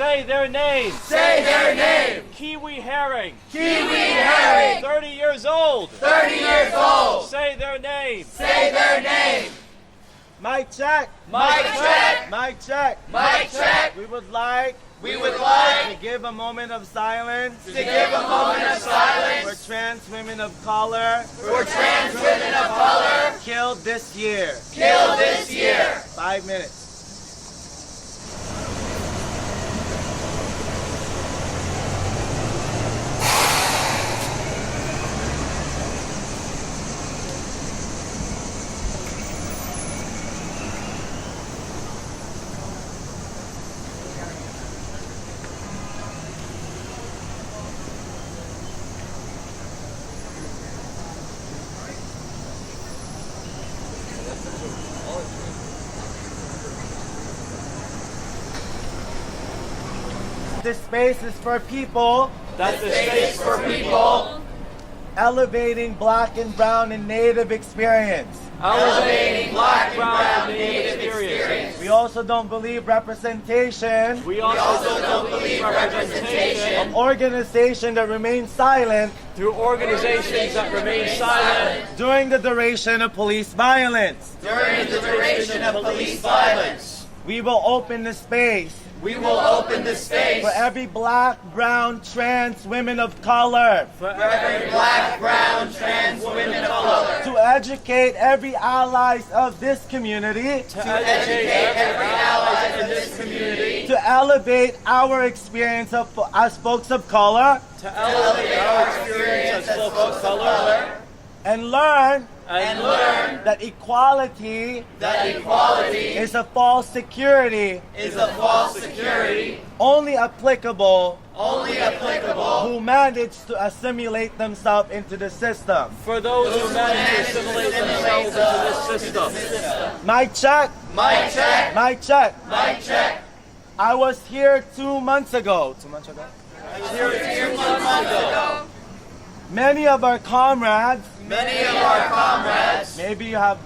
Say their name. Say their name. Kiwi herring. Kiwi herring. 30 years old. 30 years old. Say their name. Say their name. Mic check. Mic check. Mic check. Mic check. We would like to give a moment of silence give a moment of silence for trans women of color for trans women of color killed this year. killed this year. 5 minutes. This space is for people That the Space space for people elevating Black and Brown and Native experience. elevating Black, brown, and Native experience. We also don't believe representation We We also also don't believe representation of organization that remain silent through organizations that remain silent during the duration of police violence. during the duration of police violence. We will open the space We will open the space for every Black, Brown, trans women of color for every Black, brown, trans women of color to educate every allies of this community, to educate every ally in this community, to elevate our experience as folks of color to elevate our experience as folks of color and learn and that equality that equality is a false security is a false security only applicable only applicable who manage to assimilate themselves into the system. for those who manage to assimilate themselves into this system. Mic check, Mic check. mic check. Mic check. I was here 2 months ago. 2 months ago? Here 2 months ago. Many of our comrades, Many of our comrades maybe you have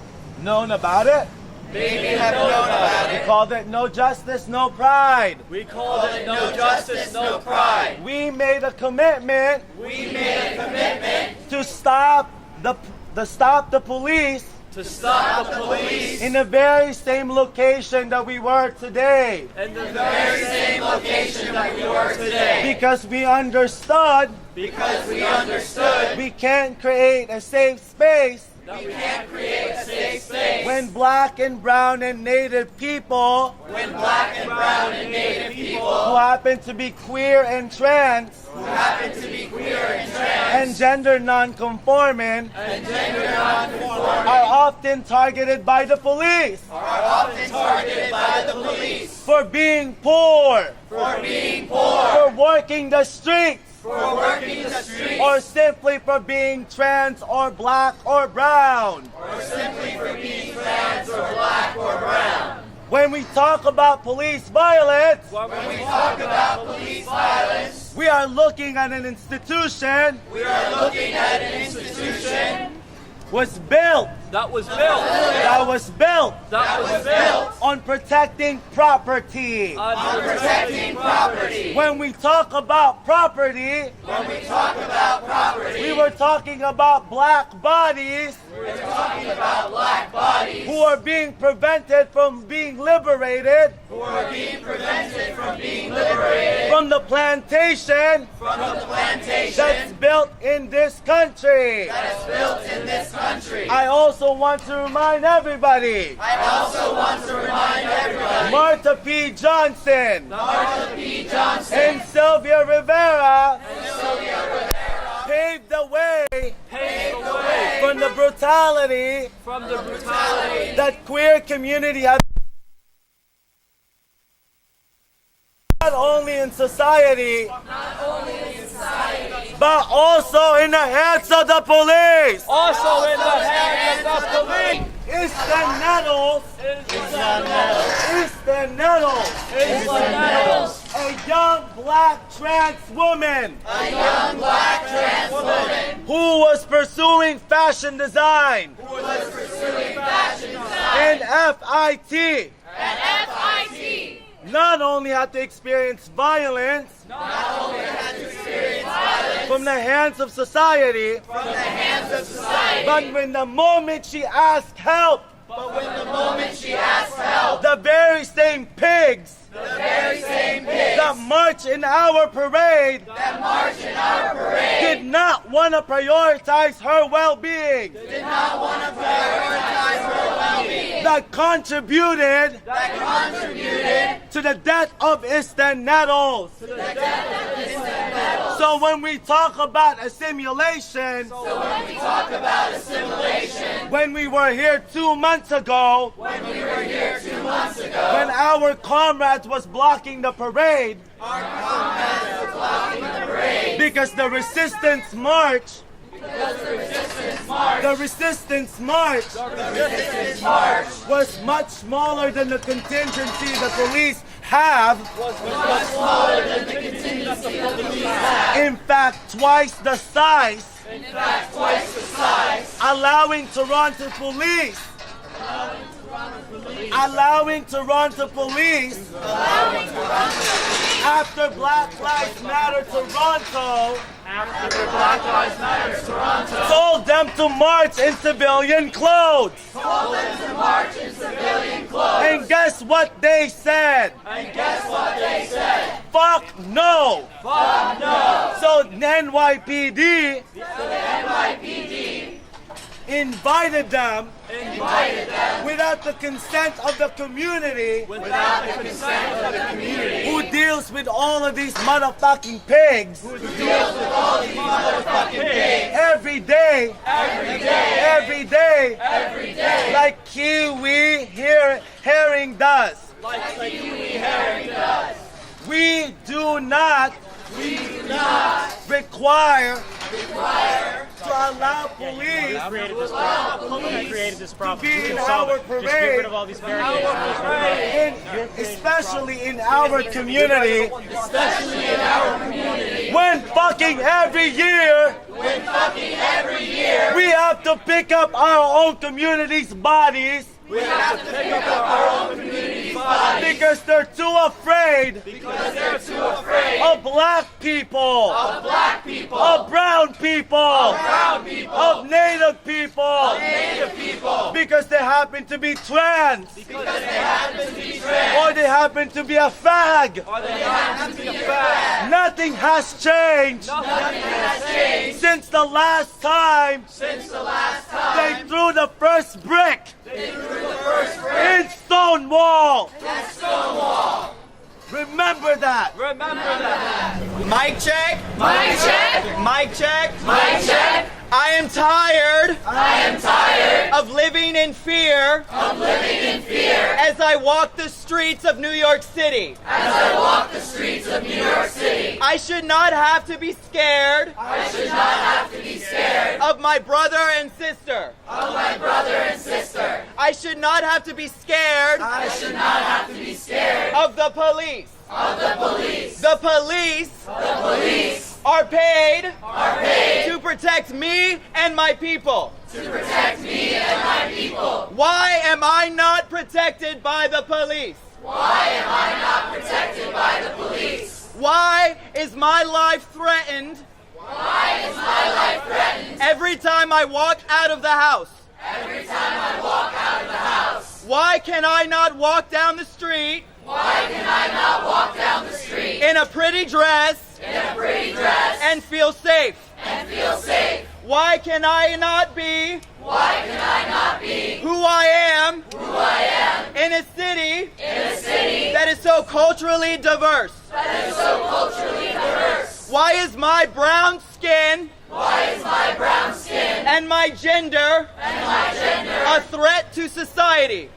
known about it. maybe have known about We it. called it No Justice, No Pride. We called it no justice, no pride. We made a commitment We made a commitment to stop the police To stop the police in the very same location that we were today, in the very same location that we were today because we understood because we understood we can't create a safe space we can't create a safe space when Black and Brown and Native people when Black and brown and Native people who happen to be queer and trans who happen to be queer and trans and gender non-conforming and gender non-conforming are often targeted by the police are often targeted by the police for being poor, for being poor, for working the streets, for working the streets, or simply for being trans or Black or brown. or simply for being trans or Black or brown. When we talk about police violence, When we talk about police violence, we are looking at an institution we are looking at an institution was built that was built that was built that was built on protecting property. on on protecting property. When we talk about property, When we talk about property, we were talking about Black bodies we're talking about Black bodies who are being prevented from being liberated who are being prevented from being liberated from the plantation from the plantation that's built in this country. that is built in this country. I also want to remind everybody, I also want to remind everybody, Martha P. Johnson Martha P. Johnson and Sylvia Rivera and Sylvia Rivera paved the way paved the way from the brutality from the brutality that queer community has not only in society, but also in the hands of the police. also in the hands of the police. Eastern Nettles, Eastern Nettles, Eastern Nettles, a young Black trans woman a young Black trans woman who was pursuing fashion design who was pursuing fashion design and FIT, at FIT, not only had to experience violence from the hands of society, but when the moment she asked help, the very same pigs that march in our parade did not want to prioritize her well-being. That contributed to the death of Eastern Nettles. So when we talk about assimilation, when we were here 2 months ago, when our comrades was blocking the parade, because the resistance march was much smaller than the contingency the police have. In fact, twice the size. Allowing Toronto police after Black Lives Matter Toronto told them to march in civilian clothes. And guess what they said? Fuck no. So NYPD invited them without the consent of the community, who deals with all of these motherfucking pigs every day, like Kiwi Herring does. We do not require to allow police to be in our parade, especially in our community, when fucking every year we have to pick up our own community's bodies. Because they're too afraid of black people, of brown people, of native people, because they happen to be trans, or they happen to be a fag. Nothing has changed since the last time they threw the first brick in Stonewall. Remember that. Mic check. Mic check. Mic check. Mic check. I am tired of living in fear as I walk the streets of New York City. I should not have to be scared of my brother and sister. I should not have to be scared of the police. The police are paid to protect me and my people. Why am I not protected by the police? Why is my life threatened every time I walk out of the house? Why can I not walk down the street in a pretty dress and feel safe? Why can I not be who I am in a city that is so culturally diverse? Why is my brown skin and my gender a threat to society?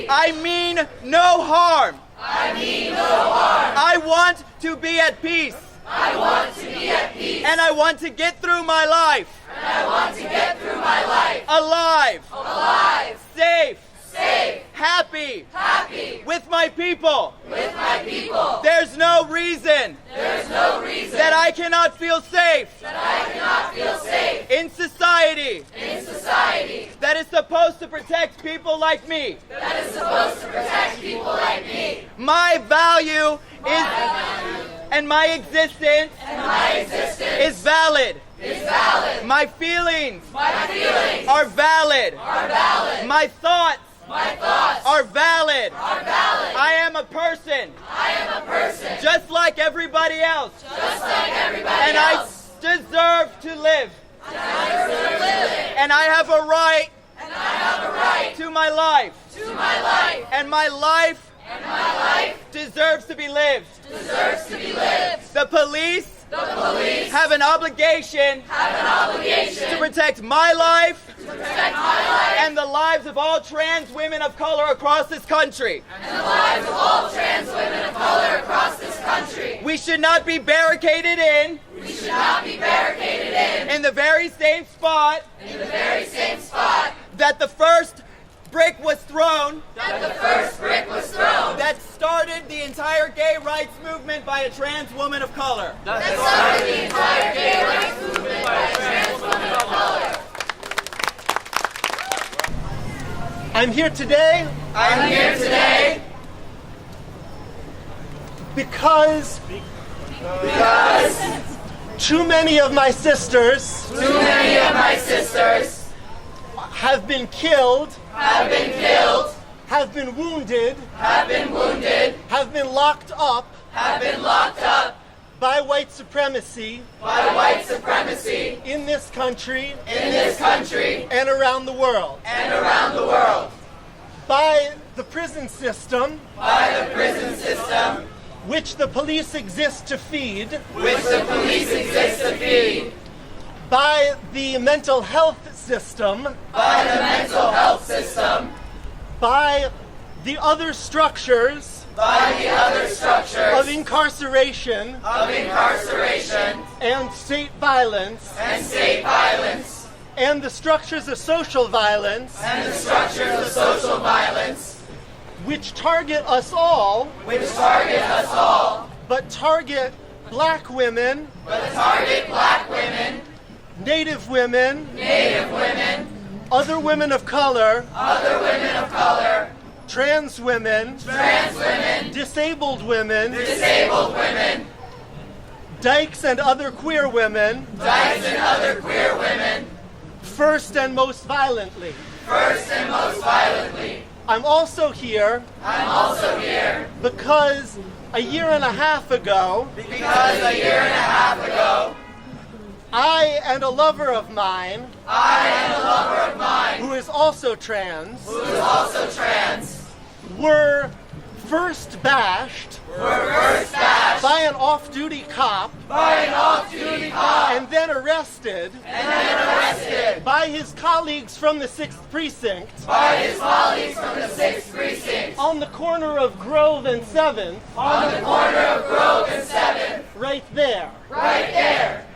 I mean no harm. I want to be at peace. And I want to get through my life. Alive. Safe. Happy. With my people. There's no reason that That I cannot feel safe. That I cannot feel safe. In society. In society. That is supposed to protect people like me. That is supposed to protect people like me. My value is and my existence is valid. Is valid. My feelings My feelings are valid. are valid. My thoughts My thoughts are valid. are valid. I am a person I am a person just like everybody else. just like everybody And else. I deserve to live. And I deserve to live. And I have a right And I have a right to my life. to my life. And my life And my life deserves to be lived. deserves to be lived. The police The police have an obligation have an obligation to protect my life to protect my life and the lives of all trans women of color across this country. and the lives of all trans women of color across this country. We should not be barricaded We should not be barricaded in the very same spot in the very same spot that the first brick was thrown that the first brick was thrown. that started the entire gay rights movement by a trans woman of color. That started the entire gay rights movement by a trans woman of color. I'm here today I'm here today because too many of my sisters too many of my sisters have been killed, have been killed, have been wounded, have been wounded, have been locked up have been locked up by white supremacy by white supremacy in this country in this country and around the world. and around the world. By the prison system, By the prison system, which the police exist to feed, which the police exist to feed. by the mental health system, By the mental health system. by the other structures By the other structures of incarceration of incarceration and state violence, and state violence and the structures of social violence, and the structures of social violence which target us all, which target us all, but target black women, but target black women, native women, native women, other women of color, other women of color, trans women, trans women, disabled women, disabled women, dykes and other queer women, dykes and other queer women, first and most violently. first and most violently. I'm also here I'm also here because a year and a half ago, because a year and a half ago, I and a lover of mine, I and a lover of mine, who is also trans, who is also trans, were first bashed were first bashed by an off-duty cop by an off-duty cop and then arrested and then arrested by his colleagues from the 6th Precinct by his colleagues from the 6th Precinct on the corner of Grove and 7th, on the corner of Grove and 7th, right there. right there.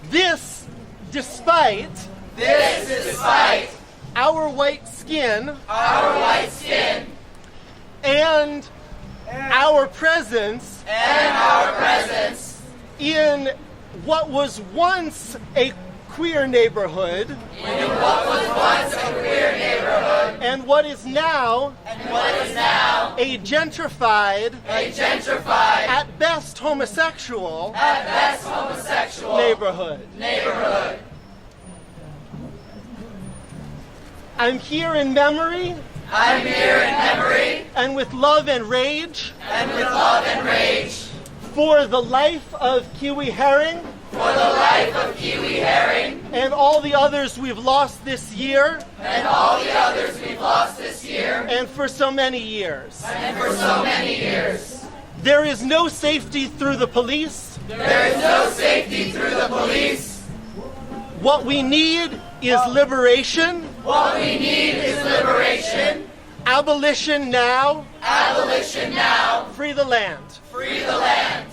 This despite This is despite our white skin our white skin and our presence and our presence in what was once a queer neighborhood in what was once a queer neighborhood and what is now and what is now a gentrified, a gentrified, at best homosexual at best homosexual neighborhood. I'm here in memory I'm here in memory and with love and rage and with love and rage for the life of Kiwi Herring for the life of Kiwi Herring and all the others we've lost this year and all the others we've lost this year and for so many years. and for so many years. There is no safety through the police. There is no safety through the police. What we need is liberation, What we need is liberation, abolition now, abolition now, free the land. free the land.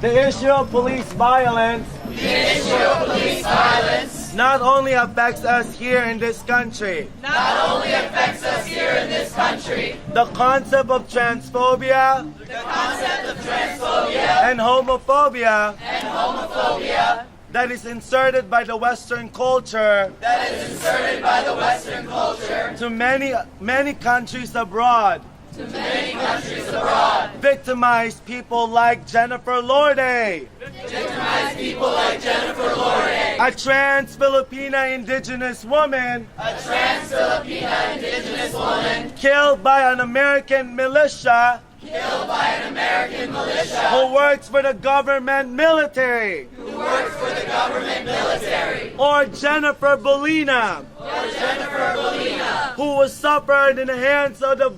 The issue of police violence The issue of police violence not only affects us here in this country. not only affects us here in this country. The concept of transphobia The concept of transphobia and homophobia and homophobia that is inserted by the Western culture that is inserted by the Western culture to many countries abroad to many countries abroad, victimize people like Jennifer Lorde, victimize people like Jennifer Lorde, a trans Filipina indigenous woman a trans Filipina indigenous woman killed by an American militia killed by an American militia who works for the government military, who works for the government military, or Jennifer Bolina, or Jennifer Bolina, who was suffered in the hands of the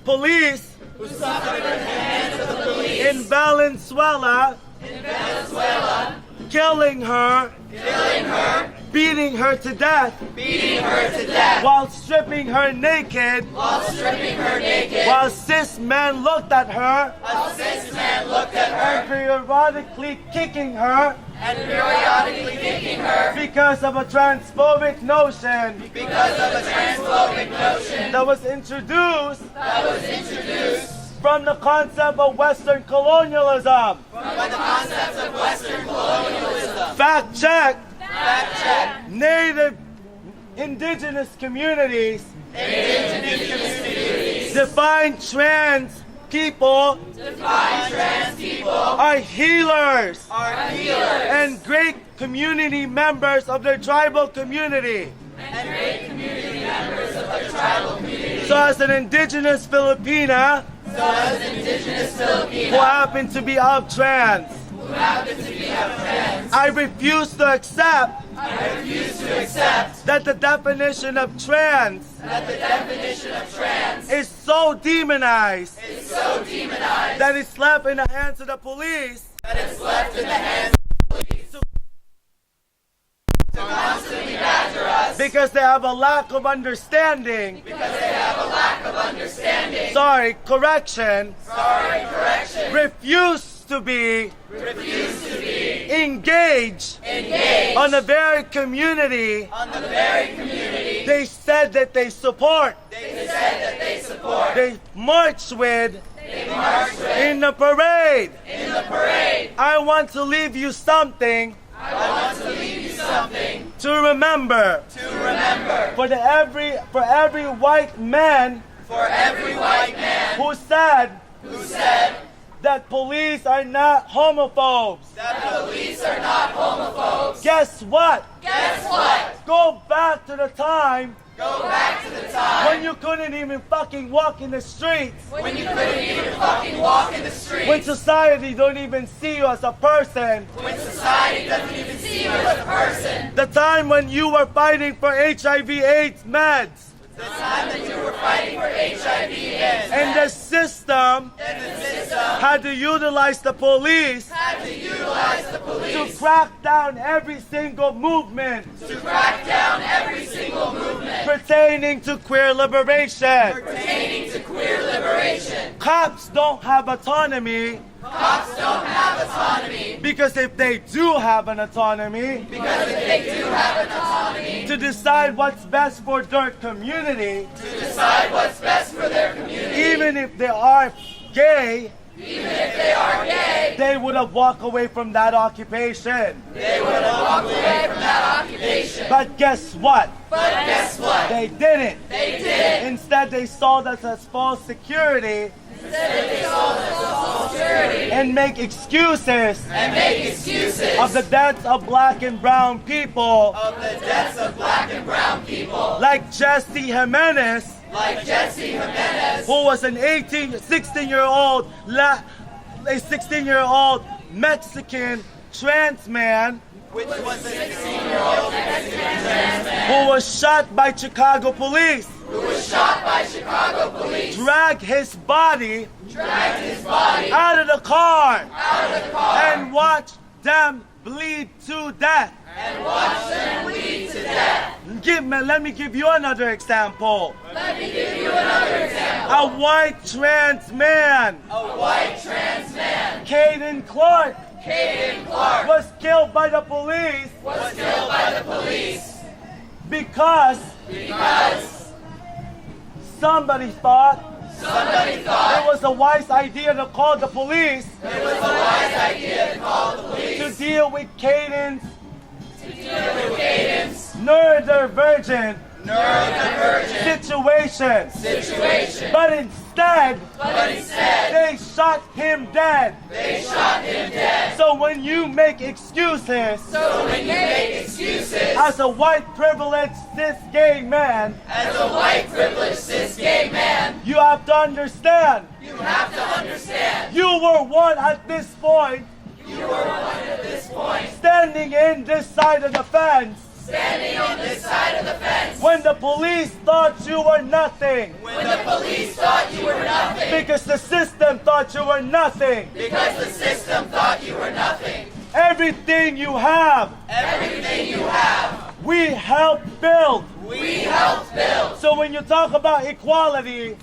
police who suffered at the hands of the police in Valenzuela, in Venezuela, killing her, beating her to death, beating her to death, while stripping her naked, while stripping her naked, while cis men looked at her a cis man looked at and her periodically kicking her and periodically kicking her because of a transphobic notion because of a transphobic notion that was introduced that was introduced from the concept of Western colonialism. by the concepts of Western colonialism. Fact check, Fact check. Native indigenous communities Indigenous communities define trans people define trans people are healers are healers and great community members of their tribal community. and great community members of the tribal community. So as an indigenous Filipina So as indigenous who Filipino happen to be of trans, who happen to be of trans, I refuse to accept I refuse to accept that the definition of trans that the definition of trans is so demonized is so demonized that it's left in the hands of the police that it's left in the hands of police to constantly badger us because they have a lack of understanding. because they have a lack of understanding. Sorry, correction. Sorry, correction. Refuse to be Refuse to be engaged engaged on the very community on the very community they said that they support. they said that they support. They march with They march with in the parade. in the parade. I want to leave you something I want to leave you something to remember. to remember For every white man for every white man who said who said that police are not homophobes. that police are not homophobes. Guess what? Guess what? Go back to the time Go back to the time when you couldn't even fucking walk in the streets. when you couldn't even fucking walk in the When streets. society don't even see you as a person. When society doesn't even see you as a person. The time when you were fighting for HIV/AIDS meds. The time that you were fighting for HIV And the system and the system had to utilize the police had to utilize the to police crack down every single movement to crack down every single movement pertaining to queer liberation. pertaining to queer liberation. Cops don't have autonomy Cops don't have autonomy because if they do have an autonomy because if they do have an autonomy to decide what's best for their community, to decide what's best for their community, even if they are gay, even if they are gay, they would have walked away from that occupation. they would have walked away from that occupation. But guess what? But guess what? They didn't. They did. Instead, they saw us as false security Instead, they sold us as security and make excuses and make excuses of the deaths of black and brown people, of the deaths of black and brown people, like Jesse Jimenez, like Jesse Jimenez, who was an 16-year-old Mexican trans man which was a 16-year-old Mexican trans man who was shot by Chicago police, who was shot by Chicago police, dragged his body dragged his body out of the car, out of the car, and watched them bleed to death. and watched them bleed to death. Let me give you another example. Let me give you another example. A white trans man, A white trans man, Caden Clark, was killed by the police because somebody thought it was a wise idea to call the police to deal with Caden's neurodivergent situation. But instead, they shot him dead. So when you make excuses, as a white privileged cis gay man, you have to understand. You were one at this point. Standing in this side of the fence. When the police thought you were nothing. Because the system thought you were nothing. Everything you have. We helped build. So when you talk about equality,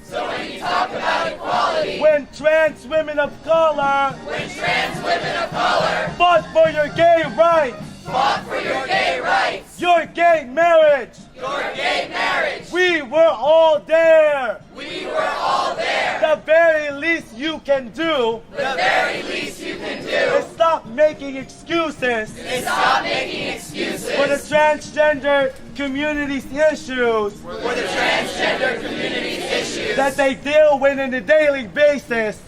when trans women of color fought for your gay rights, your gay marriage, we were all there. The very least you can do is stop making excuses for the transgender community's issues that they deal with on a daily basis,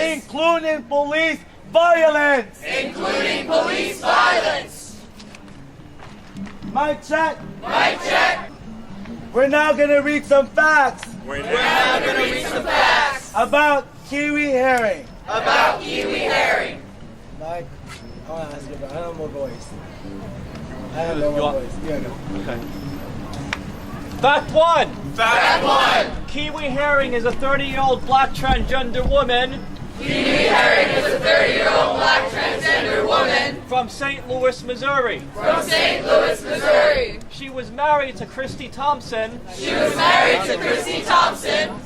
including police violence. Mic check. We're now going to read some facts. About kiwi herring. Mike, I want to ask you about. I have more voice. Yeah, go. Okay. Fact one. Kiwi herring is a 30-year-old black transgender woman. From St. Louis, Missouri. She was married to Christy Thompson.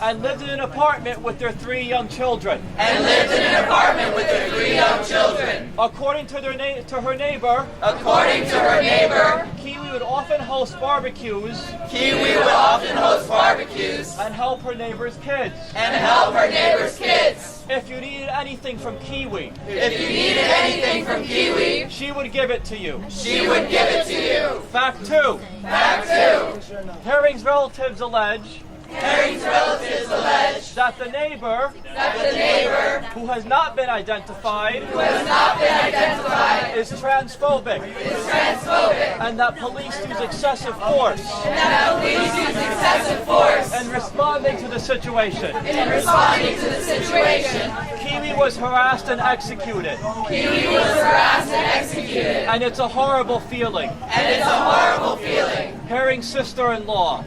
And lived in an apartment with their 3 young children. According to her neighbor, Kiwi would often host barbecues. And help her neighbor's kids. If you needed anything from Kiwi, she would give it to you. Fact two. Herring's relatives allege that the neighbor, who has not been identified, is transphobic, and that police use excessive force in responding to the situation. Kiwi was harassed and executed. And it's a horrible feeling. Herring's sister-in-law,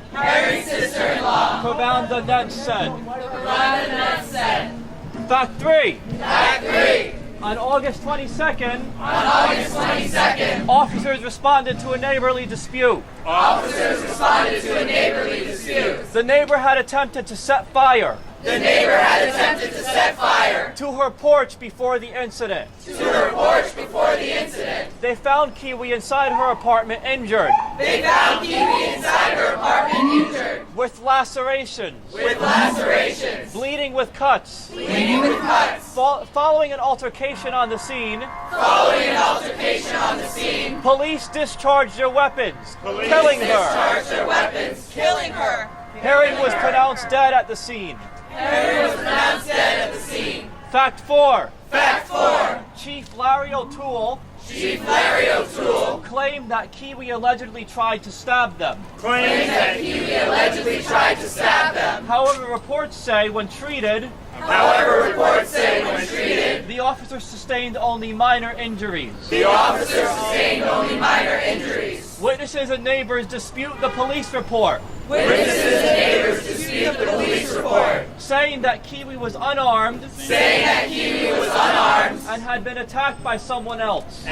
Pravanda Net said. Fact three. On August 22nd, officers responded to a neighborly dispute. The neighbor had attempted to set fire to her porch before the incident. They found Kiwi inside her apartment injured. With lacerations. Bleeding with cuts. Following an altercation on the scene, police discharged their weapons, killing her. Herring was pronounced dead at the scene. Fact four. Chief Larry O'Toole claimed that Kiwi allegedly tried to stab them. However, reports say when treated, the officer sustained only minor injuries. Witnesses and neighbors dispute the police report. Saying that Kiwi was unarmed and had been attacked by someone else.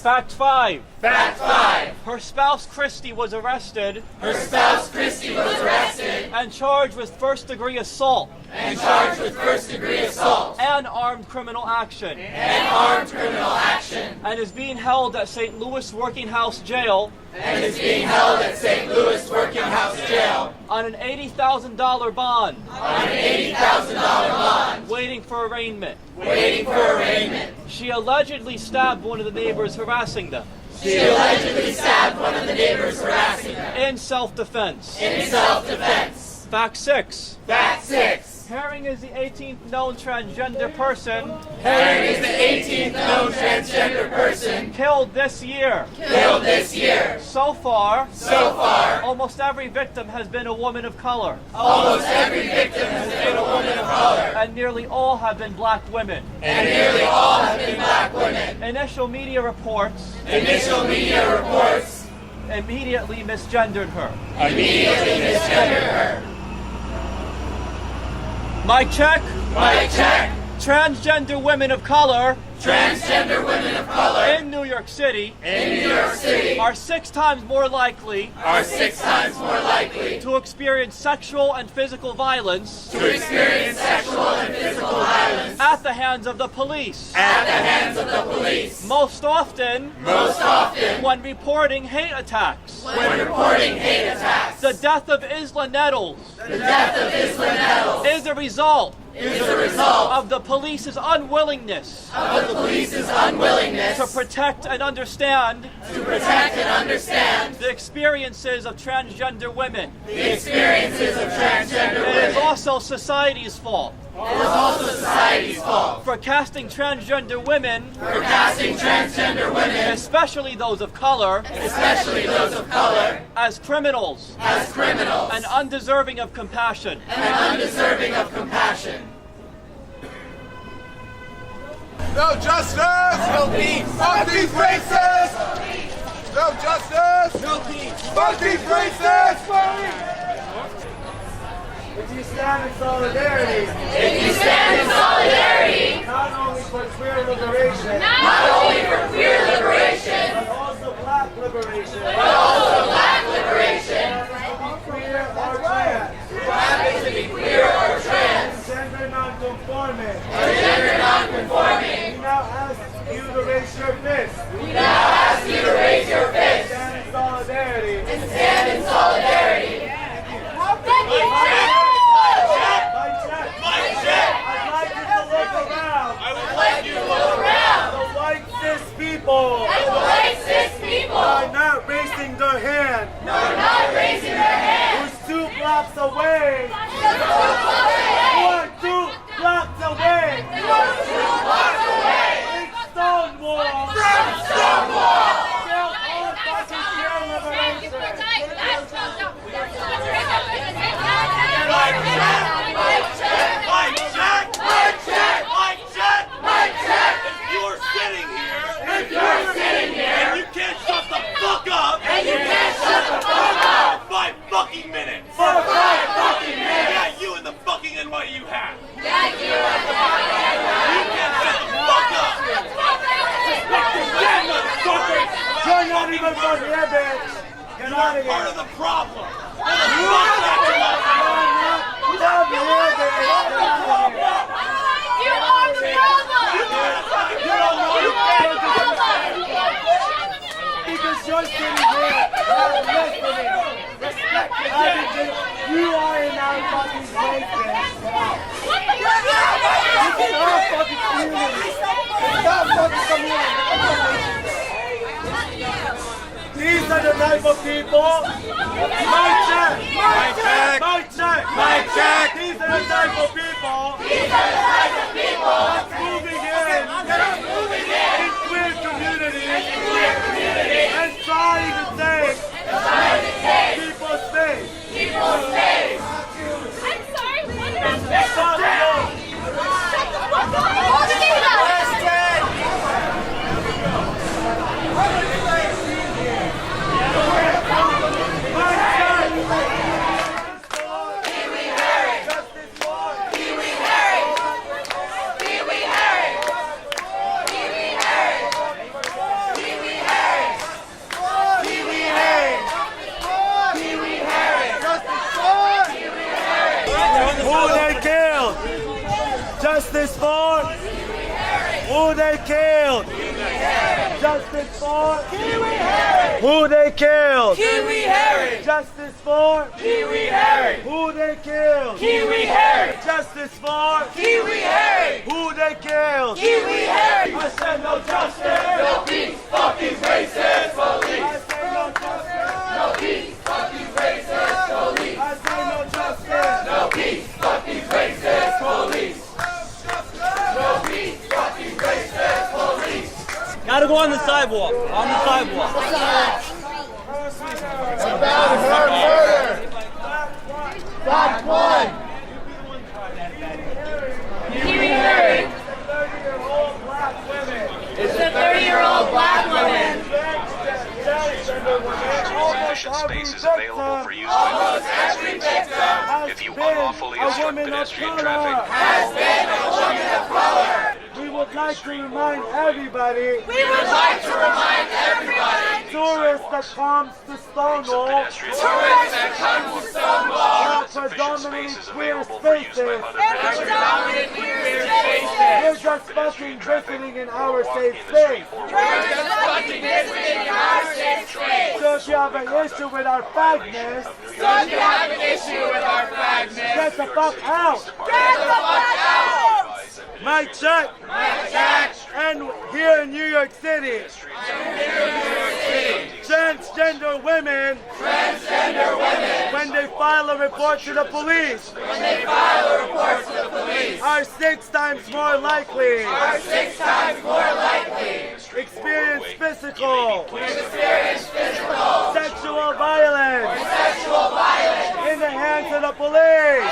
Fact 5. Fact 5. Her spouse Christy was arrested Her spouse Christy was arrested and charged with first-degree assault and charged with first-degree assault and armed criminal action, and armed criminal action, and is being held at St. Louis Working House Jail and is being held at St. Louis Working House Jail on an $80,000 bond, on an $80,000 bond, waiting for arraignment. waiting for arraignment. She allegedly stabbed one of the neighbors harassing them She allegedly stabbed one of the neighbors harassing her in self-defense. in self-defense. Fact 6. Fact 6. Herring is the 18th known transgender person Herring is the 18th known transgender person killed this year. killed this year. So far, Almost every victim has been a woman of color, every victim has been a woman of color, and nearly all have been black women. and nearly all have been black women. Initial media reports Initial media reports immediately misgendered her. immediately misgendered her. Mic check. Mic check. Transgender women of color Transgender women of color in New York City in New York City are 6 times more likely are 6 times more likely to experience sexual and physical violence to experience sexual and physical violence at the hands of the police. at the hands of the police. Most often when reporting hate attacks. When reporting hate attacks, The death of Isla Nettles the death of Isla Nettles is a result is a result of the police's unwillingness of the police's unwillingness to protect and understand the experiences of transgender women. experiences of transgender It is women. also society's fault It is also society's fault for casting transgender women, for casting transgender women, especially those of color, especially those of color, as criminals as criminals and undeserving of compassion. and undeserving of compassion. No justice! No peace! Fuck these racists! No justice! No peace! Fuck these racists! If you stand in solidarity, If you stand in solidarity, not only for queer liberation, not only for queer liberation, but also black liberation, but also black liberation, queer or trans, who happens to be queer or trans, gender non-conforming, or gender non-conforming, we now ask you to raise your fist. we now ask you to raise your fist Stand in solidarity. and stand in solidarity. Mic check. I'd like you to look around. I'd like you to look around. The white cis people The white cis people are not raising their hand. are not raising their hands. Who's 2 blocks away. They're 2 blocks away. 2 blocks away. They're 2 blocks away. It's Stonewall. From Stonewall. Still all fucking queer liberation. Mic check. Mic check. Mic check! Mic check. Mic check! Mic check. You're sitting here If you're sitting here and you can't shut the fuck up and you can't shut the fuck up for 5 fucking minutes! for 5 fucking minutes, Yeah, you and the fucking NYU hat! that you are the fucking You can't shut the fuck up! Yeah, motherfucker! You're not even from here, bitch. Get out of You're part here. of the problem! Where the fuck that you are? Get out of here, bitch. Get out of here. You are the problem. You don't know You are the problem. Because you're sitting here not listening. You are in our fucking place, bitch. This is our fucking community. It's our fucking community. These are the type of people. Mic check. Mic check. Mic check. Mic check. These are the type of people. These are the type of people That's moving in queer communities and trying to save people safe. people safe. I'm sorry, what? Stop, no. Shut the fuck up! Here we heard. Justice for who they killed. Justice for who they killed. Kiwi Harry! Justice for Kiwi Harry! who they killed. Kiwi Harry! Justice for Kiwi Harry! who they killed. Kiwi Harry! I said no justice. No peace, fuck these racist police! I say no justice. No peace, fuck these racist police! I say no justice. No peace, fuck these racist police! No peace, fuck these racist police! Gotta go on the sidewalk. On the sidewalk. About her murder. Fact one. Kiwi Harry is a 30-year-old black woman. Sufficient space is available for use by Every victim if you unlawfully obstruct pedestrian traffic. has been a woman of color! We would like to remind everybody, We would like to remind everybody, tourists that comes to Stonewall Pedestrians tourists that come to Stonewall are sufficient predominantly space is queer available for use by spaces. other predominant queer faces. We're just fucking visiting in our safe space. We're just fucking visiting in our safe space. So if you have an issue with our fagness, So if you have an issue with our fagness, get the fuck out. get the fuck out! Mike check. And here in New York City, transgender women, when they file a report to the police, are 6 times more likely, experience physical, sexual violence, in the hands of the police.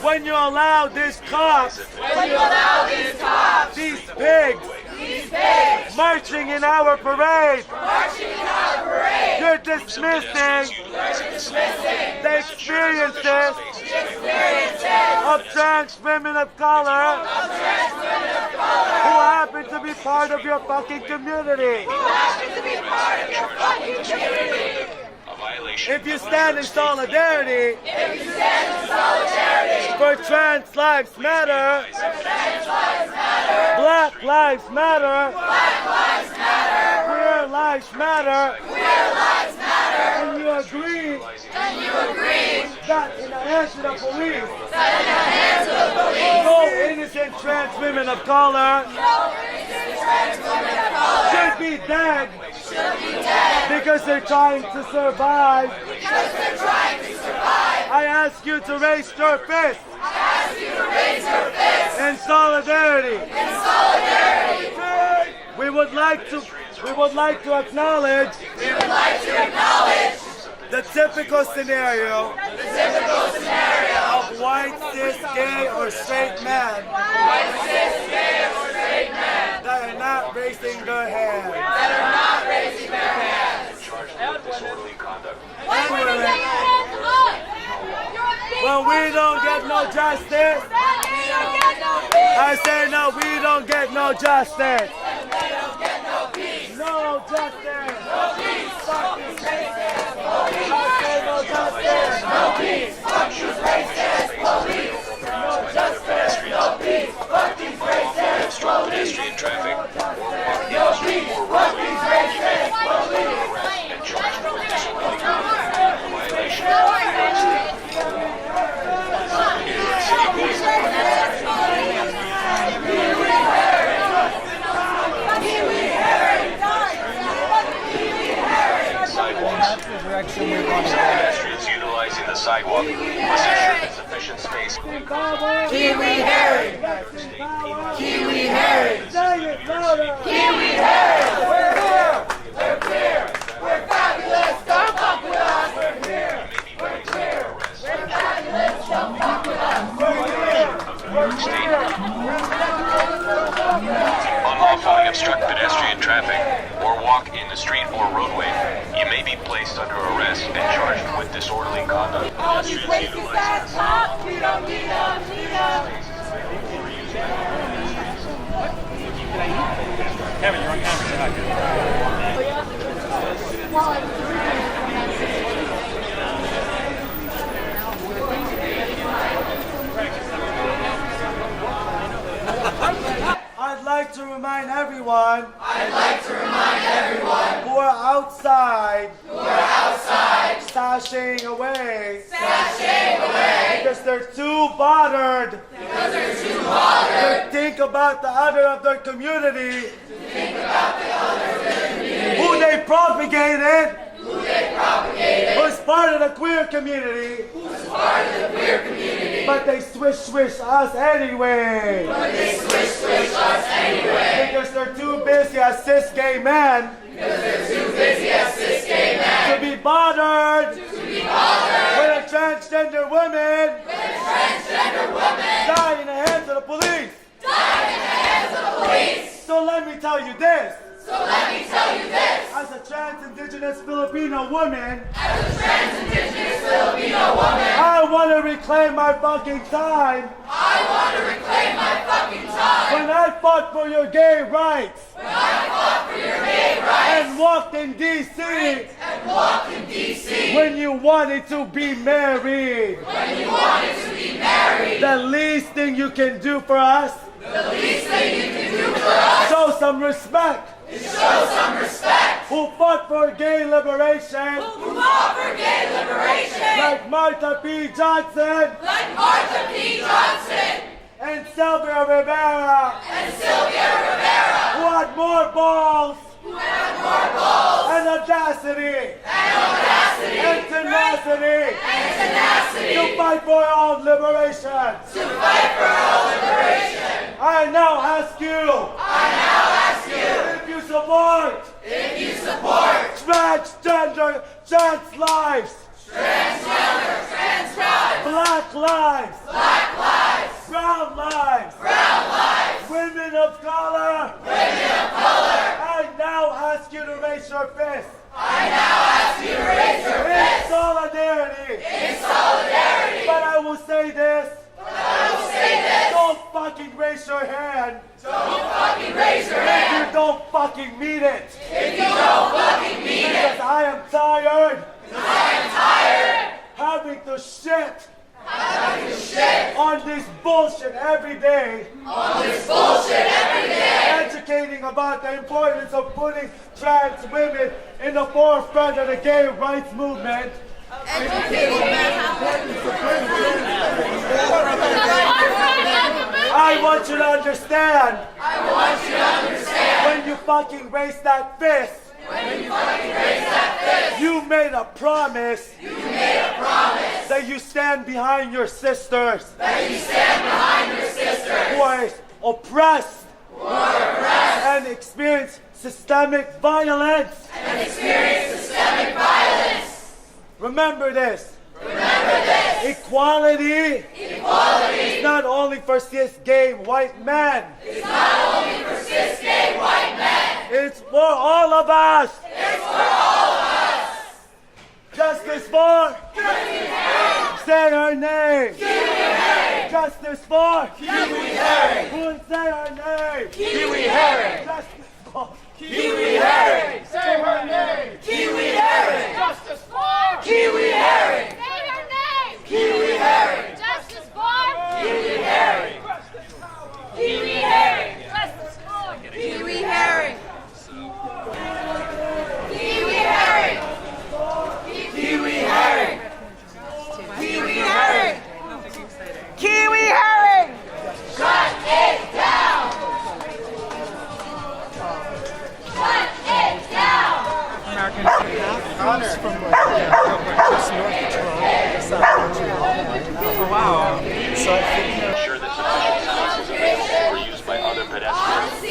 When you allow these cops, these pigs, marching in our parade, you're dismissing the experiences of trans women of color who happen to be part of your fucking community. If you stand in solidarity for trans lives matter, black lives matter, queer lives matter, and you agree that in the hands of the police, no innocent trans women of color should be dead because they're trying to survive. I ask you to raise your fist in solidarity. We would like to acknowledge the typical scenario of white, cis, gay, or straight men that are not raising their hands. When we don't get no justice, I say no, we don't get no justice. No justice. No peace. Fuck these racists. I say no justice. No peace. Fuck these racist police. No justice. No peace. Fuck these racist police. Pedestrian traffic or walk No peace. Fuck these racist police. and charged with disorderly conduct violation. Pedestrians utilizing the sidewalk must ensure that sufficient space. Kiwi Harry! Kiwi Harry! Say it louder. Kiwi Harry! We're here! We're queer! We're fabulous! Don't fuck with us! We're here! We're queer! We're fabulous! Don't fuck with us! Unlawfully obstruct pedestrian traffic or walk in the street or roadway, you may be placed under arrest and charged with disorderly conduct. All these racist ass cops, we don't need them, need them! Kevin, you're on camera. remind everyone who are outside stashing away because they're too bothered to think about the other of their community who they propagated who's part of the queer community but they swish us anyway because they're too busy as cis gay men to be bothered when a transgender woman die in the hands of the police. So let me tell you this. As a trans indigenous Filipino woman, I want to reclaim my fucking time. When I fought for your gay rights. And walked in D.C. When you wanted to be married. The least thing you can do for us. Show some respect. Who fought for gay liberation. Like Martha P. Johnson. And Sylvia Rivera. Who had more balls. And audacity. And tenacity. To fight for our own liberation. I now ask you. If you support trans lives, black lives, brown lives, women of color, I now ask you to raise your fist. In solidarity. But I will say this. Don't fucking raise your hand. If you don't fucking mean it. Because I am tired. Having to shit. On this bullshit every day. Educating about the importance of putting trans women in the forefront of the gay rights movement. I want you to understand. When you fucking raise that fist. You made a promise. That you stand behind your sisters. Who are oppressed. And experience systemic violence. Remember this. Equality is not only for cis gay white men. It's for all of us. Justice for. Say her name. Justice for. Who would say her name? Justice for. Say her name. Justice for. Say her name! Kiwi herring. Justice for! Kiwi herring. Kiwi herring! Justice for! Kiwi herring. Kiwi herring! Kiwi herring. Kiwi herring. Kiwi herring! Shut it down. Shut it down! Ensure that sufficient space is available for use by other pedestrians.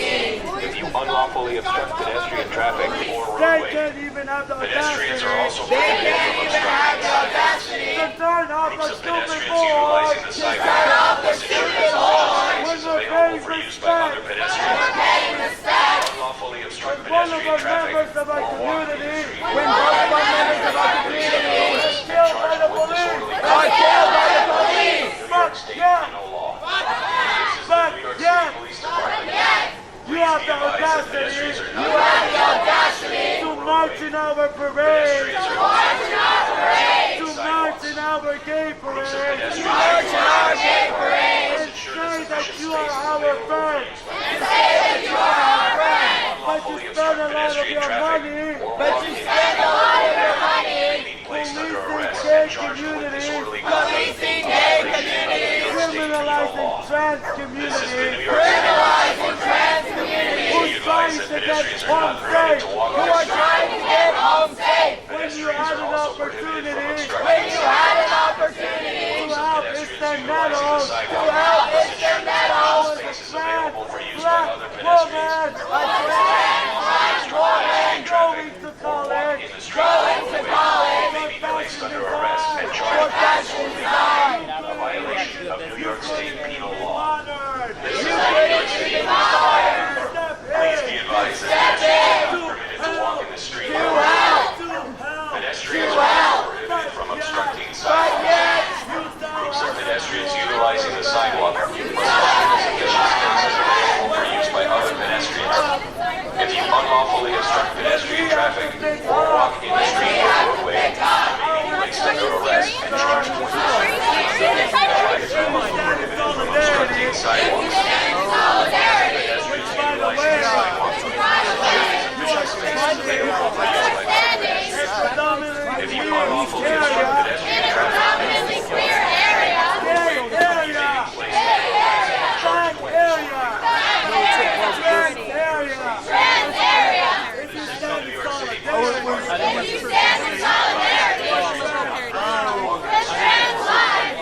If you unlawfully obstruct pedestrian traffic or They roadway, can't even have the pedestrians are audacity also prohibited from obstructing sidewalks. to turn off Groups the of stupid pedestrians board utilizing the sidewalk must ensure that sufficient space is available for use by other pedestrians. Unlawfully obstruct one of pedestrian our traffic members of our or walk in the community street. when both of our members of our community was killed by the police. Fuck yeah! But yeah! You have the audacity to march in our parade, to march in our gay parade, and say that you are our friends. unlawfully obstruct pedestrian traffic or walk in Spend a lot of your money. may be placed under arrest and charged with disorderly conduct. Policing gay communities. Criminalizing trans This is the community. New York City Criminalizing trans communities. Be advised that pedestrians are not permitted to walk Who on the are street. trying to get home safe. When you Pedestrians had are an also prohibited from opportunity When obstructing you had an to opportunity help pedestrians Meadows, utilizing the to sidewalk. help Mr. Meadows, Spaces available for use by black other woman, pedestrians. a trans woman going to college, In the street going to college may be placed under arrest and for charged fashion design. with a violation of New York State penal law. honored, This is the New York City Police Department. Please be advised that pedestrians are not permitted to walk in the street. Pedestrians are also prohibited from obstructing sidewalks. Groups of pedestrians utilizing the sidewalk must ensure sufficient spaces available for use by other pedestrians. If you unlawfully obstruct pedestrian traffic or walk in the street or roadway, you may be placed under arrest and charged with obstructing sidewalks. Pedestrians utilizing the sidewalk must ensure sufficient spaces available for use by other pedestrians. If you unlawfully obstruct pedestrian traffic, Predominantly queer area. Trans area. If you stand in solidarity with trans lives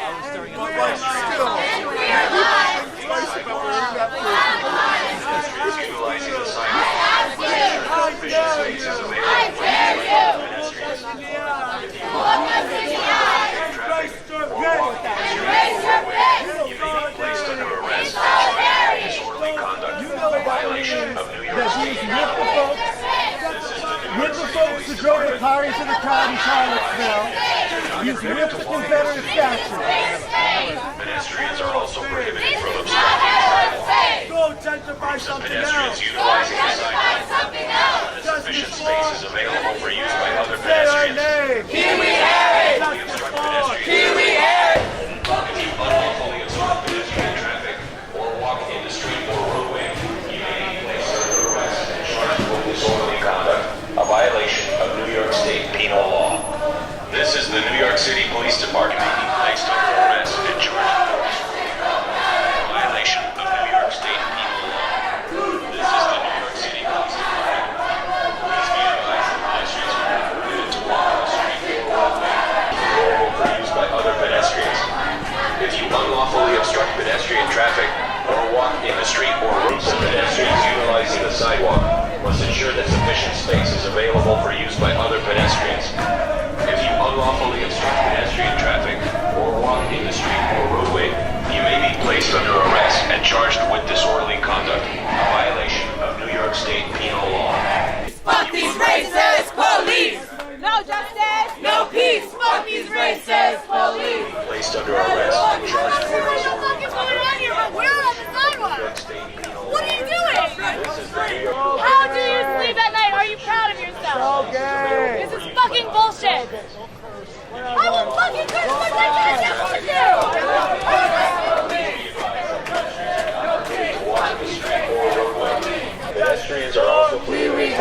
and queer lives, pedestrians utilizing the sidewalk must ensure sufficient spaces available I for dare use you. by pedestrians. Look us in the eye and raise your fist. You may be placed under arrest and charged with disorderly conduct, a violation of New York State penal law. With the folks who drove the car into the crowd in Charlottesville, he's ripped the Confederate statue. Pedestrians are also prohibited This from is obstructing not sidewalks. safe. Go gentrify something Pedestrians else. utilizing the Find sidewalk something else. sufficient spaces available for use by other Say her pedestrians. name. Kiwi Harry. We obstruct pedestrians. Kiwi Harry. If you unlawfully obstruct pedestrian traffic or walk in the street or roadway, you may be placed under arrest and charged with disorderly conduct, a violation of New York State penal law. This is the New York City Police Department. You may be placed under arrest and charged with disorderly conduct, a violation of New York State penal law. This is the New York City Police Department. Please be advised that pedestrians are not permitted to walk on the street or roadway available for use by other pedestrians. If you unlawfully obstruct pedestrian traffic or walk in the street or groups of pedestrians utilizing the sidewalk must ensure that sufficient space is available for use by other pedestrians. If you unlawfully obstruct pedestrian traffic or walk in the street or roadway, you may be placed under arrest and charged with disorderly conduct, a violation of New York State penal law. Fuck these racist police. No justice. No peace. Fuck these racist police. Placed under arrest and charged with What the disorderly fuck is going on here? But we're on the New sidewalk. York State penal law. What are you doing? This is the New York How do you sleep at night? Are you proud of yourself? Okay. This is fucking bullshit. I will fucking Christmas I can't get with you. walk in the street or roadway. Pedestrians are also prohibited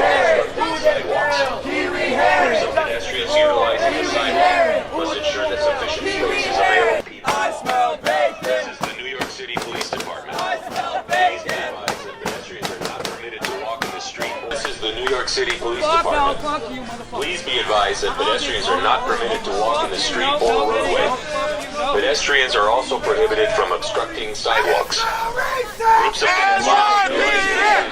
from obstructing sidewalks. Groups of pedestrians utilizing the sidewalk must ensure that sufficient space is available. I smell bacon. This is the New York City Police Department. I smell Please be bacon. advised that pedestrians are not permitted to walk in the street. This is the New York City Police Department. Please be advised that pedestrians are not permitted to walk in the street or roadway. Pedestrians are also prohibited from obstructing sidewalks. Groups of pedestrians utilizing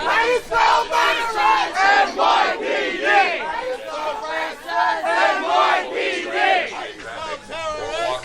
I smell racist. NYPD. NYPD.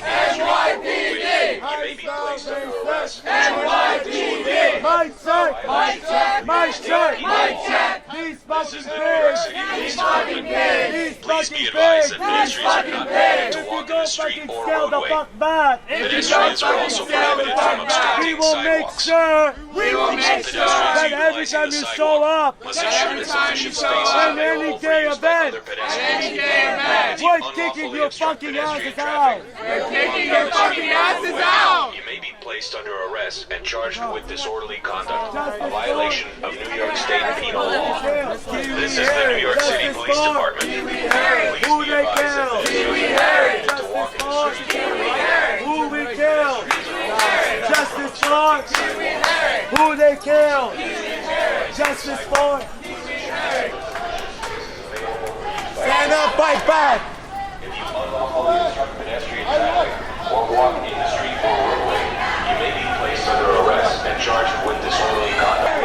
NYPD. you may be placed under arrest. NYPD. My check. My check. My check. My check. These This fucking is the New York pigs. City Police Fucking Department. pigs. These Please be fucking advised pigs. that pedestrians are not permitted to If you walk in the don't street fucking or scale the roadway. fuck back, Pedestrians are also prohibited from we obstructing will make sidewalks. sure We will make sure that every Utilizing time the you sidewalk show up must ensure that sufficient space is on available any for gay use by event, other pedestrians. Any gay event. If you we're unlawfully kicking your obstruct fucking pedestrian asses traffic out. We're kicking your fucking asses out. You may be placed under arrest arrest and charged with disorderly conduct, a violation of New York State penal law. This is the New York City Police Department. Please be advised that there is no requirement to walk in the street. Who we killed? Justice for who they killed? Justice for. Stand up, fight back. If you unlawfully obstruct pedestrian traffic or walk in the street or roadway, you may be placed under arrest and charged with disorderly conduct.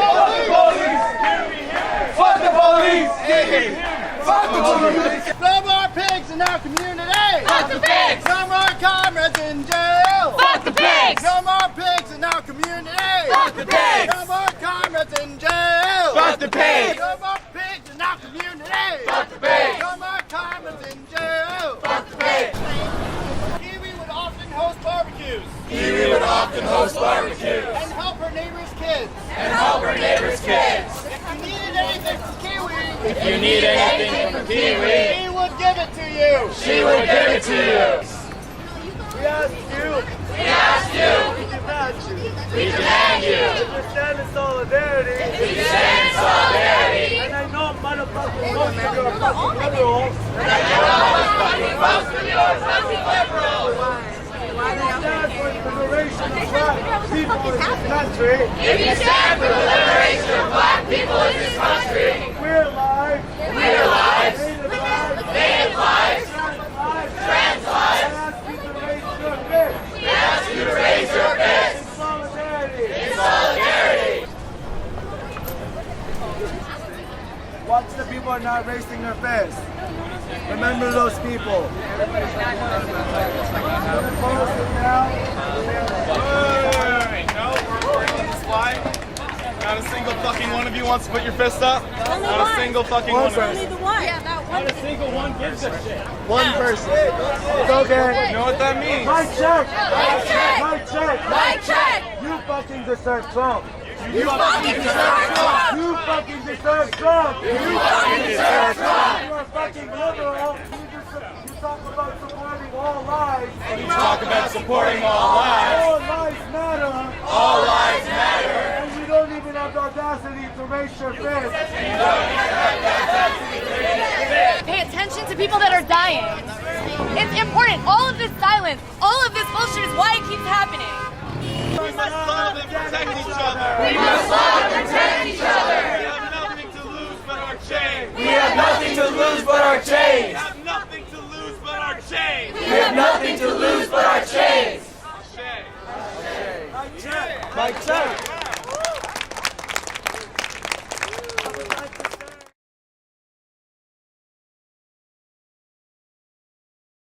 Fuck the police! Fuck the police! No more pigs in our community! Fuck the pigs! No more comrades in jail! Fuck the pigs! No more pigs in our community! Fuck the pigs! No more comrades in jail! Fuck the pigs! No more pigs in our community! Fuck the pigs! No more comrades in jail! Fuck the pigs! Kiwi would often host barbecues Kiwi would often host barbecues and help her neighbor's kids. and help her neighbor's kids. If you needed anything from Kiwi, If you need anything from Kiwi, she would give it to you. She would give it to you. We ask you. We ask you. We demand you. We demand you. If you stand in solidarity. We stand in solidarity. And I know motherfucking most of you are fucking liberals. And I know motherfucking most of you are fucking liberals. Stand for the liberation of black people in this country. If you stand for the liberation of black people in this country, Queer lives. queer lives, Native lives. native lives, Trans lives. trans lives, I ask you to raise your fist. we ask you to raise your In fist solidarity. in solidarity. Watch the people are not raising their fists. Remember those people. No, we're in this fight. Not a single fucking one of you wants to put your fist up. Not a single fucking one of you. Not a single one gives a shit. One person. It's okay. You know what that means? My check. Mic check. My check. Mic check. You fucking deserve Trump. You fucking deserve Trump. You fucking deserve Trump. You fucking deserve Trump. You are fucking liberal. You talk about supporting all lives. You talk about supporting all lives. All lives matter. All lives matter. And you don't even have the audacity to raise your fist. Pay attention to people that are dying. It's important. All of this silence, all of this bullshit is why it keeps happening. We must love and protect each other. We must love and protect each other. We have nothing to lose but our chains. we have nothing to lose but our We chains. have nothing to lose but our chains. We have nothing to lose but our chains. Shame. My check. My check.